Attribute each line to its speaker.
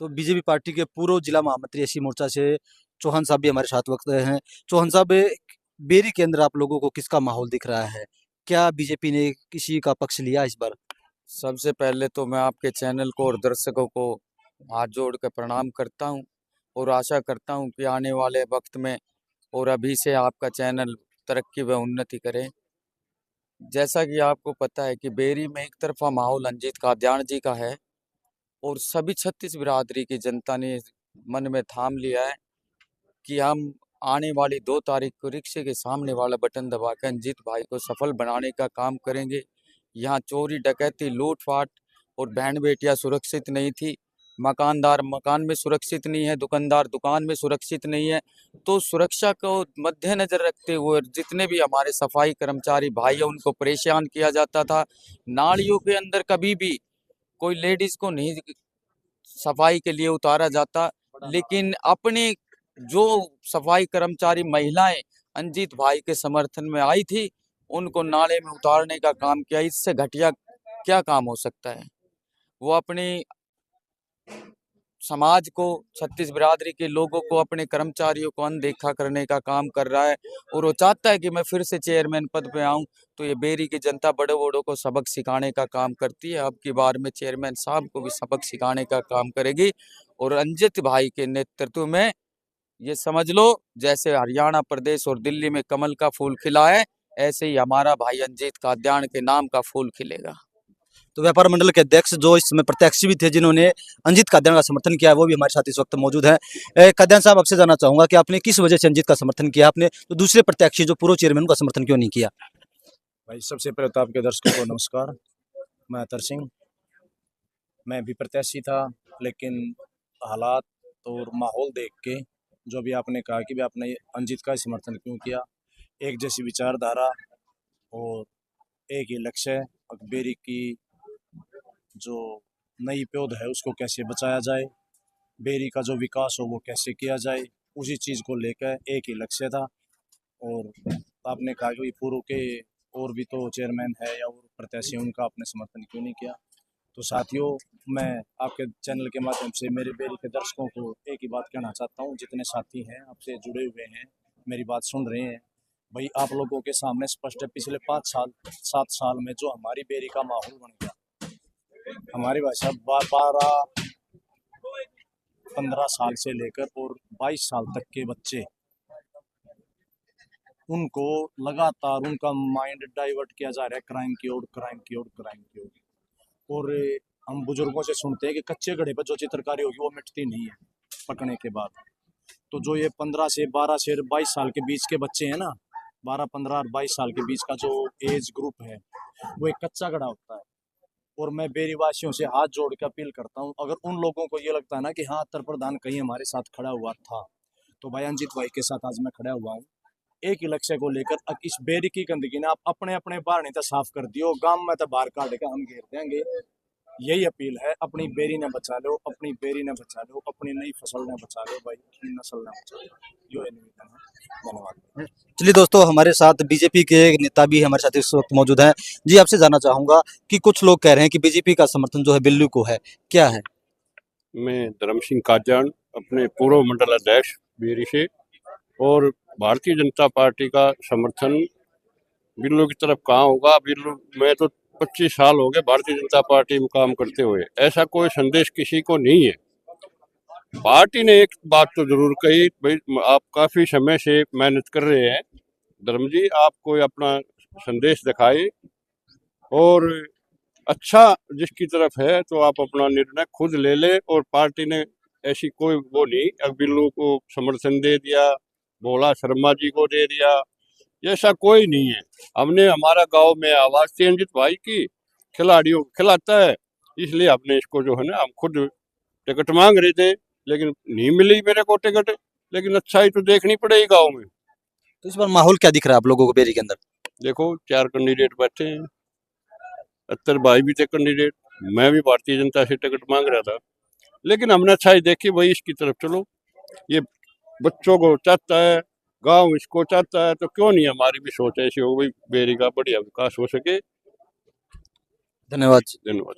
Speaker 1: तो BJP party के पूर्व जिला महामंत्री एसी मोर्चा से चौहान साहब भी हमारे साथ वक्त हैं। चौहान साहब, बेरी के अंदर आप लोगों को किसका माहौल दिख रहा है? क्या बीजेपी ने किसी का पक्ष लिया इस बार?
Speaker 2: सबसे पहले तो मैं आपके चैनल को और दर्शकों को हाथ जोड़ कर प्रणाम करता हूं और आशा करता हूं कि आने वाले वक्त में और अभी से आपका चैनल तरक्की व उन्नति करे। जैसा कि आपको पता है कि बेरी में एक तरफा माहौल अंजीत कादियान जी का है और सभी 36 बिरादरी की जनता ने मन में थाम लिया है कि हम आने वाली 2 तारीख को रिक्शे के सामने वाला बटन दबा कर अंजीत भाई को सफल बनाने का काम करेंगे। यहाँ चोरी डकैती लूटपाट और बहन बेटियां सुरक्षित नहीं थी, मकानदार मकान में सुरक्षित नहीं है, दुकानदार दुकान में सुरक्षित नहीं है। तो सुरक्षा को मद्देनजर रखते हुए जितने भी हमारे सफाई कर्मचारी भाई हैं उनको परेशान किया जाता था। नालियों के अंदर कभी भी कोई लेडीज को नहीं सफाई के लिए उतारा जाता, लेकिन अपने जो सफाई कर्मचारी महिलाएं अंजीत भाई के समर्थन में आई थी उनको नाले में उतारने का काम किया। इससे घटिया क्या काम हो सकता है? वो अपनी समाज को 36 बिरादरी के लोगों को अपने कर्मचारियों को अनदेखा करने का काम कर रहा है और वो चाहता है कि मैं फिर से चेयरमैन पद पे आऊं। तो ये बेरी की जनता बड़े बड़ों को सबक सिखाने का काम करती है। अब की बार में चेयरमैन साहब को भी सबक सिखाने का काम करेगी और अंजित भाई के नेतृत्व में ये समझ लो जैसे हरियाणा प्रदेश और दिल्ली में कमल का फूल खिला है, ऐसे ही हमारा भाई अंजीत कादियान के नाम का फूल खिलेगा।
Speaker 1: तो व्यापार मंडल के अध्यक्ष जो इस समय प्रत्याशी भी थे जिन्होंने अंजीत कादियान का समर्थन किया है, वो भी हमारे साथ इस वक्त मौजूद हैं। कादियान साहब, आपसे जानना चाहूंगा कि आपने किस वजह से अंजीत का समर्थन किया, आपने तो दूसरे प्रत्याशी जो पूर्व चेयरमैन का समर्थन क्यों नहीं किया?
Speaker 3: भाई सबसे पहले तो आपके दर्शकों को नमस्कार। मैं अतर सिंह, मैं भी प्रत्याशी था, लेकिन हालात और माहौल देख के जो भी आपने कहा कि भी आपने अंजीत का समर्थन क्यों किया, एक जैसी विचारधारा और एक ही लक्ष्य, बेरी की जो नई पौध है उसको कैसे बचाया जाए, बेरी का जो विकास हो वो कैसे किया जाए, उसी चीज़ को लेकर एक ही लक्ष्य था। और आपने कहा कि पूर्व के और भी तो चेयरमैन है या और प्रत्याशी, उनका आपने समर्थन क्यों नहीं किया। तो साथियों, मैं आपके चैनल के माध्यम से मेरे बेरी के दर्शकों को एक ही बात कहना चाहता हूँ, जितने साथी हैं आपसे जुड़े हुए हैं, मेरी बात सुन रहे हैं, भाई आप लोगों के सामने स्पष्ट है, पिछले 5-7 साल में जो हमारी बेरी का माहौल बन गया, हमारी भाई साहब 12-15 साल से लेकर और 22 साल तक के बच्चे, उनको लगातार उनका माइंड डाइवर्ट किया जा रहा है क्राइम की ओर, क्राइम की ओर, क्राइम की ओर। और हम बुजुर्गों से सुनते हैं कि कच्चे घड़े पर जो चित्रकारी होगी वो मिटती नहीं है पकने के बाद। तो जो ये 15 से 12 से 22 साल के बीच के बच्चे हैं ना, 12, 15 और 22 साल के बीच का जो एज ग्रुप है, वो एक कच्चा घड़ा होता है। और मैं बेरी वासियों से हाथ जोड़ के अपील करता हूँ, अगर उन लोगों को ये लगता है ना कि हाँ अतर प्रधान कहीं हमारे साथ खड़ा हुआ था, तो भाई अंजीत भाई के साथ आज मैं खड़ा हुआ हूँ एक ही लक्ष्य को लेकर। इस बेरी की गंदगी ने आप अपने अपने बाहर नहीं तो साफ कर दियो, गांव में तो बाहर काट के हम घेर देंगे। यही अपील है, अपनी बेरी ने बचा लो, अपनी बेरी ने बचा लो, अपनी नई फसल ने बचा लो भाई, अपनी नस्ल ने बचा लो। यो निवेदन है। धन्यवाद।
Speaker 1: चलिए दोस्तों, हमारे साथ बीजेपी के एक नेता भी हमारे साथ इस वक्त मौजूद हैं। जी, आपसे जानना चाहूंगा कि कुछ लोग कह रहे हैं कि बीजेपी का समर्थन जो है बिल्लू को है, क्या है?
Speaker 4: मैं धर्म सिंह कादियान, अपने पूर्व मंडल अध्यक्ष बेरी से, और भारतीय जनता पार्टी का समर्थन बिल्लू की तरफ कहाँ होगा। बिल्लू मैं तो 25 साल हो गए भारतीय जनता पार्टी में काम करते हुए, ऐसा कोई संदेश किसी को नहीं है। पार्टी ने एक बात तो जरूर कही, भाई आप काफी समय से मेहनत कर रहे हैं धर्म जी, आप कोई अपना संदेश दिखाए और अच्छा जिसकी तरफ है तो आप अपना निर्णय खुद ले ले। और पार्टी ने ऐसी कोई वो नहीं, अब बिल्लू को समर्थन दे दिया, भोला शर्मा जी को दे दिया, ऐसा कोई नहीं है। हमने हमारा गांव में आवाज थी अंजित भाई की, खिलाड़ियों खिलाता है, इसलिए हमने इसको जो है ना, हम खुद टिकट मांग रहे थे लेकिन नहीं मिली मेरे को टिकट, लेकिन अच्छाई तो देखनी पड़ेगी गाँव में।
Speaker 1: तो इस बार माहौल क्या दिख रहा है आप लोगों को बेरी के अंदर?
Speaker 4: देखो 4 कैंडिडेट बैठे हैं, अत्तर भाई भी थे कैंडिडेट, मैं भी भारतीय जनता से टिकट मांग रहा था, लेकिन हमने अच्छाई देखी भाई इसकी तरफ चलो। ये बच्चों को चाहता है, गांव इसको चाहता है, तो क्यों नहीं हमारी भी सोच ऐसी हो भाई बेरी का बढ़िया विकास हो सके।
Speaker 1: धन्यवाद।
Speaker 4: धन्यवाद।